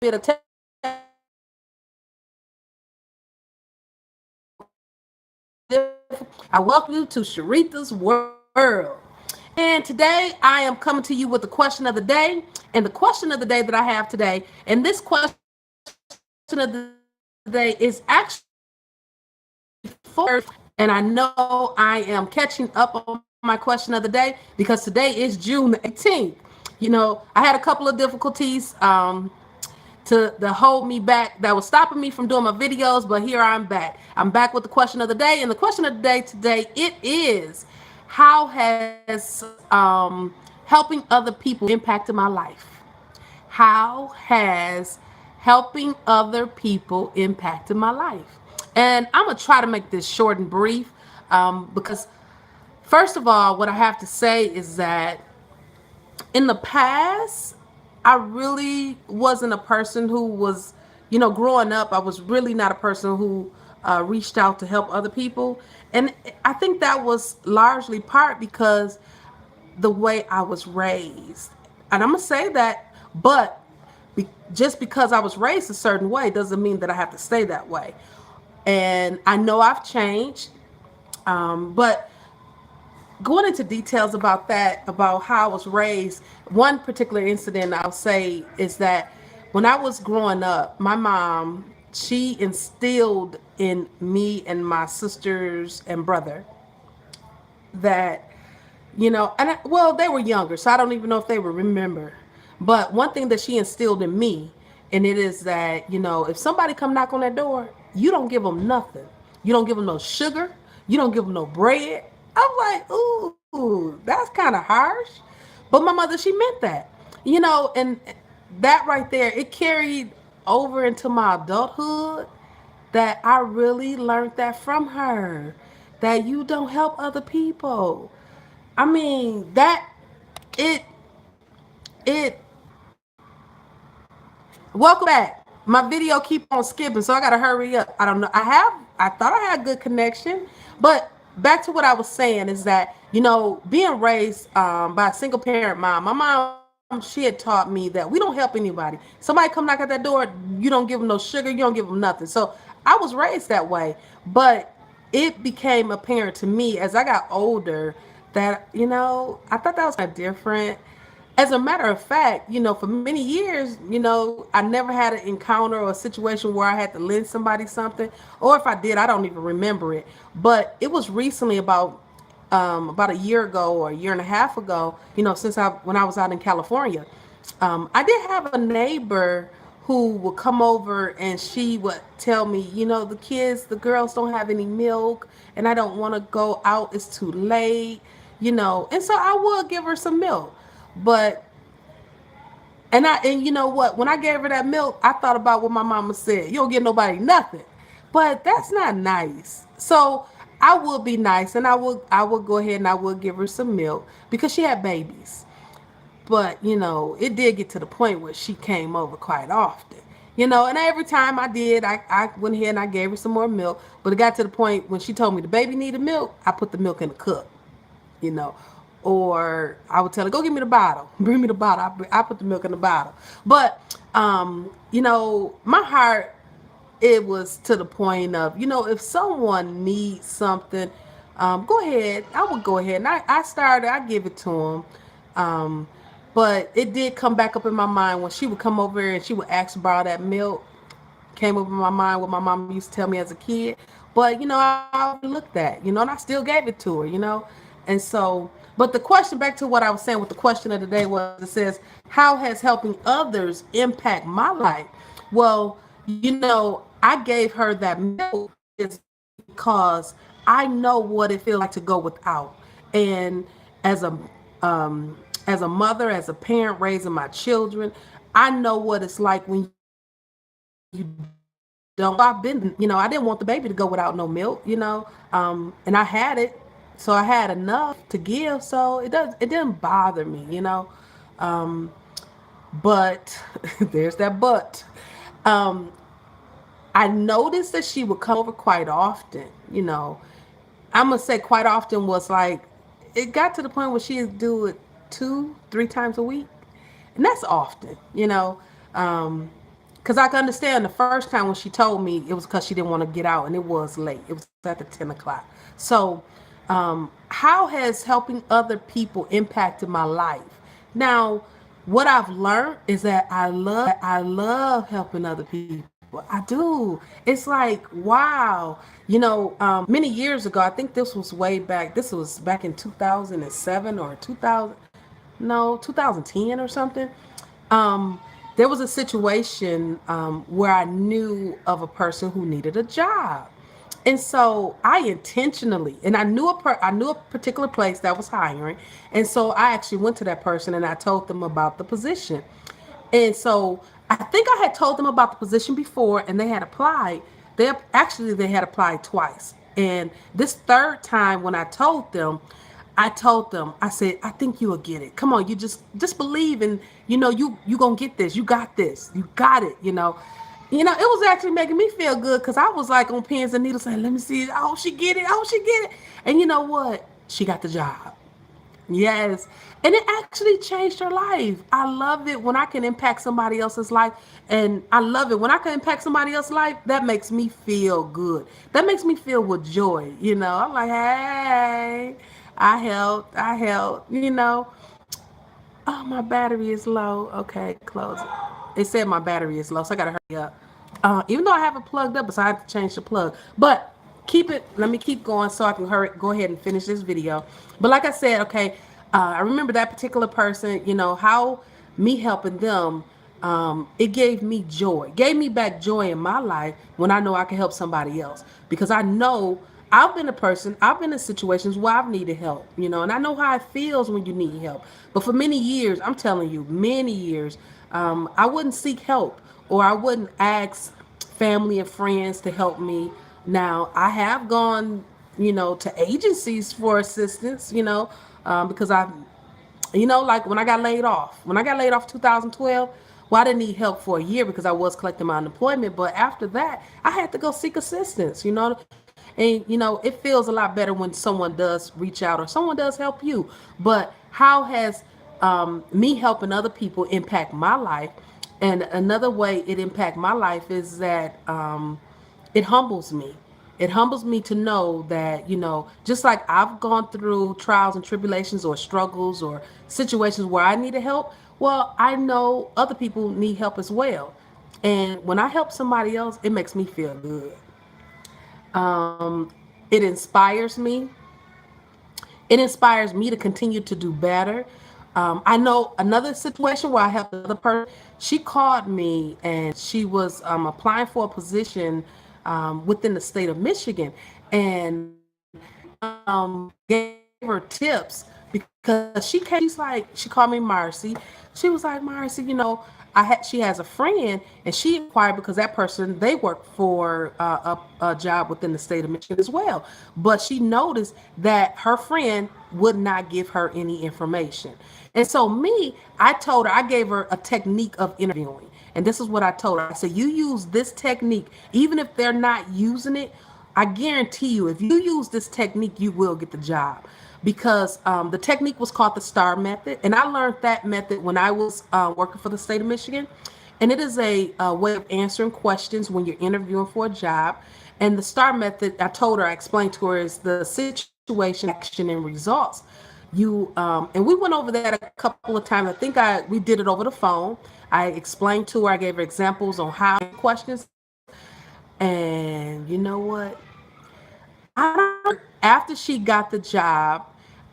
me to tell I welcome you to Sharitha's World. And today I am coming to you with the question of the day. And the question of the day that I have today, and this question of the day is actually for, and I know I am catching up on my question of the day because today is June the 18th. You know, I had a couple of difficulties. To hold me back that was stopping me from doing my videos, but here I'm back. I'm back with the question of the day, and the question of the day today it is, how has helping other people impacted my life? How has helping other people impacted my life? And I'm gonna try to make this short and brief, because first of all, what I have to say is that in the past, I really wasn't a person who was, growing up, I was really not a person who reached out to help other people. And I think that was largely part because the way I was raised. And I'm going to say that, but just because I was raised a certain way doesn't mean that I have to stay that way. And I know I've changed, but going into details about that, about how I was raised, one particular incident I'll say is that when I was growing up, my mom, she instilled in me and my sisters and brother that, well, they were younger, so I don't even know if they would remember. But one thing that she instilled in me, and it is that, if somebody come knock on that door, you don't give them nothing. You don't give them no sugar. You don't give them no bread. I'm like, ooh, that's kind of harsh. But my mother, she meant that, and that right there, it carried over into my adulthood that I really learned that from her, that you don't help other people. I mean, that it it welcome back. My video keep on skipping, so I gotta hurry up. I don't know. I thought I had good connection, but back to what I was saying is that, being raised by a single parent mom, my mom, she had taught me that we don't help anybody. Somebody come knock at that door, you don't give them no sugar, you don't give them nothing. So I was raised that way, but it became apparent to me as I got older that, I thought that was kind of different. As a matter of fact, for many years, I never had an encounter or a situation where I had to lend somebody something, or if I did, I don't even remember it. But it was recently about a year ago or a year and a half ago, since when I was out in California, I did have a neighbor who would come over and she would tell me, the girls don't have any milk, and I don't want to go out. It's too late, and so I would give her some milk. But and you know what? When I gave her that milk, I thought about what my mama said. You don't get nobody nothing. But that's not nice. So I would be nice and I would go ahead and I would give her some milk because she had babies. But, it did get to the point where she came over quite often. And every time I did, I went ahead and I gave her some more milk. But it got to the point when she told me the baby needed milk, I put the milk in the cup, you know. Or I would tell her, go get me the bottle. Bring me the bottle. I put the milk in the bottle. But, my heart, it was to the point of, if someone needs something, go ahead. I would go ahead. And I give it to them. Um, but it did come back up in my mind when she would come over and she would ask to borrow that milk. Came up in my mind what my mom used to tell me as a kid. But, I overlooked that, and I still gave it to her. And so, but the question, back to what I was saying with the question of the day, was, it says, how has helping others impact my life? Well, I gave her that milk is because I know what it feels like to go without. And as a as a mother, as a parent raising my children, I know what it's like when you don't. I've been, I didn't want the baby to go without no milk, and I had it, so I had enough to give, so it didn't bother me. Um, but there's that but. Um, I noticed that she would come over quite often. I'm gonna say quite often was like, it got to the point where she'd do it 2, 3 times a week, and that's often. Um, because I can understand the first time when she told me it was because she didn't want to get out and it was late. It was at the 10 o'clock. So, how has helping other people impacted my life? Now, what I've learned is that I love helping other people. I do. It's like, wow. Many years ago, I think this was way back. This was back in 2007 or 2000, no, 2010 or something. um, there was a situation where I knew of a person who needed a job. And so I intentionally, and I knew a particular place that was hiring, and so I actually went to that person and I told them about the position. And so I think I had told them about the position before, and they had applied. They had applied twice, and this third time when I told them, I said, I think you will get it. Come on, you just believe, and you gonna get this. You got this. You got it. It was actually making me feel good because I was like on pins and needles saying, let me see. Oh, she get it. Oh, she get it. And you know what? She got the job. Yes. And it actually changed her life. I love it when I can impact somebody else's life. And I love it when I can impact somebody else's life. That makes me feel good. That makes me feel with joy. I'm like, hey, I helped. Oh, my battery is low. Okay, close it. It said my battery is low, so I gotta hurry up. Even though I have it plugged up, so I have to change the plug. But keep it. Let me keep going so I can hurry. Go ahead and finish this video. But like I said, okay, I remember that particular person. How me helping them. It gave me joy. Gave me back joy in my life when I know I can help somebody else because I know I've been in situations where I've needed help, and I know how it feels when you need help. But for many years, I'm telling you, many years, I wouldn't seek help or I wouldn't ask family and friends to help me. Now, I have gone, to agencies for assistance, because like when I got laid off. When I got laid off 2012, well, I didn't need help for a year because I was collecting my unemployment. But after that, I had to go seek assistance. And, it feels a lot better when someone does reach out or someone does help you. But how has me helping other people impact my life? And another way it impact my life is that it humbles me. It humbles me to know that, just like I've gone through trials and tribulations or struggles or situations where I needed help, well, I know other people need help as well. And when I help somebody else, it makes me feel good. It inspires me. It inspires me to continue to do better. I know another situation where I helped another person. She called me and she was applying for a position within the state of Michigan, and gave her tips because she called me Marcy. She was like, Marcy, she has a friend and she inquired because that person, they work for a job within the state of Michigan as well. But she noticed that her friend would not give her any information. And so I gave her a technique of interviewing. And this is what I told her. I said, you use this technique, even if they're not using it, I guarantee you, if you use this technique, you will get the job. Because the technique was called the STAR method. And I learned that method when I was working for the state of Michigan. And it is a way of answering questions when you're interviewing for a job. And the STAR method, I explained to her, is the situation, action, and results. And we went over that a couple of times. I think we did it over the phone. I explained to her, I gave her examples on how questions. And you know what? After she got the job,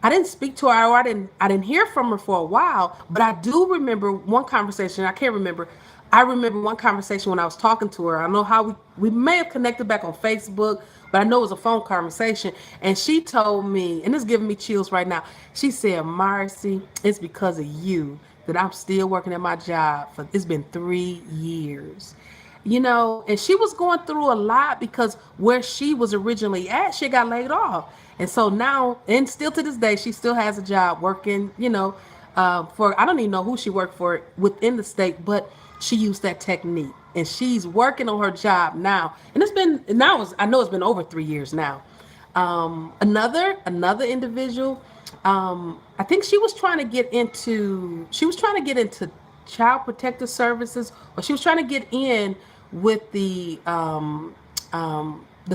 I didn't speak to her, or I didn't hear from her for a while. But I do remember one conversation. I can't remember. I remember one conversation when I was talking to her. I know how we may have connected back on Facebook, but I know it was a phone conversation. And she told me, and it's giving me chills right now. She said, Marcy, it's because of you that I'm still working at my job it's been 3 years. And she was going through a lot because where she was originally at, she got laid off. And so now, and still to this day, she still has a job working, for, I don't even know who she worked for within the state, but she used that technique and she's working on her job now. And I know it's been over 3 years now. Another individual, I think she was trying to get into Child Protective Services, or she was trying to get in with the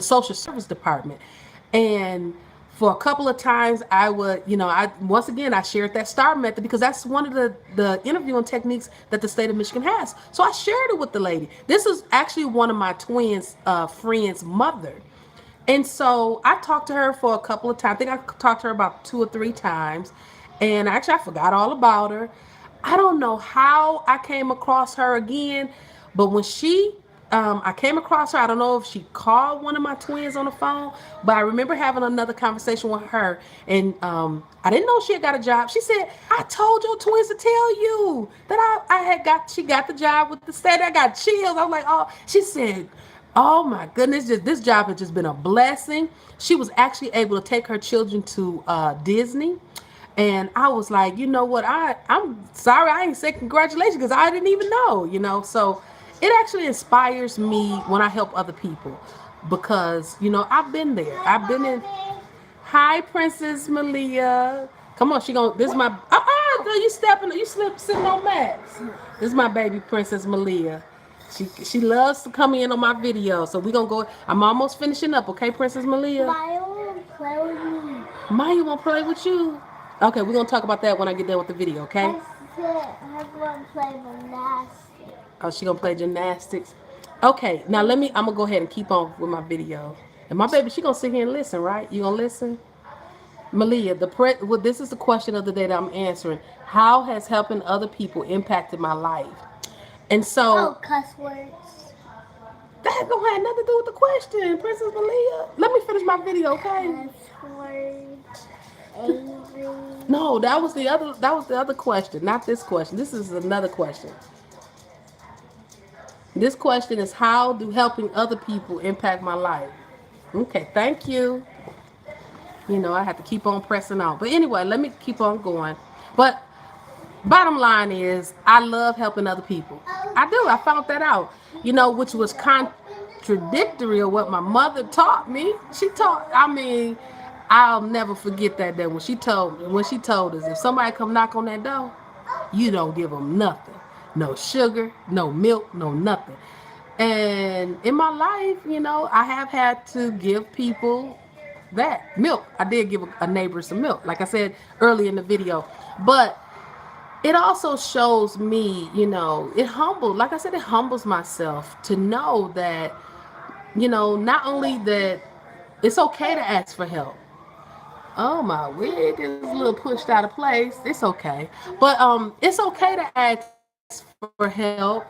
social service department. And for a couple of times, I would, I once again I shared that STAR method because that's one of the interviewing techniques that the state of Michigan has. So I shared it with the lady. This is actually one of my twins' friends' mother. And so I talked to her for a couple of times. I think I talked to her about 2 or 3 times. And actually, I forgot all about her. I don't know how I came across her again, but when I came across her, I don't know if she called one of my twins on the phone, but I remember having another conversation with her. And I didn't know she had got a job. She said, I told your twins to tell you that she got the job with the state. I got chills. I was like, oh, she said, oh my goodness, this job has just been a blessing. She was actually able to take her children to Disney. And I was like, you know what? I'm sorry I ain't say congratulations because I didn't even know. So it actually inspires me when I help other people because, I've been there. I've been in. Hi, Princess Malia. Come on, this is my, sitting on mats. This is my baby, Princess Malia. She loves to come in on my video, so we're gonna go. I'm almost finishing up, okay, Princess Malia? Maya won't play with me. Maya won't play with you. Okay, we're gonna talk about that when I get done with the video, okay? I said I want to play gymnastics. Oh, she gonna play gymnastics. Okay, now I'm gonna go ahead and keep on with my video. And my baby, she gonna sit here and listen, right? You gonna listen? Malia, well, this is the question of the day that I'm answering. How has helping other people impacted my life? And so, Oh, cuss words. that don't have nothing to do with the question, Princess Malia. Let me finish my video, okay? Cuss words. Angry. No, that was the other question, not this question. This is another question. This question is how do helping other people impact my life? Okay, thank you. I have to keep on pressing on. But anyway, let me keep on going. But bottom line is, I love helping other people. I do. I found that out, which was contradictory of what my mother taught me. I'll never forget that day when she told us, if somebody come knock on that door, you don't give them nothing. No sugar, no milk, no nothing. And in my life, I have had to give people that milk. I did give a neighbor some milk, like I said earlier in the video. But it also shows me, like I said, it humbles myself to know that, not only that it's okay to ask for help. Oh, my wig is a little pushed out of place. It's okay. But it's okay to ask for help.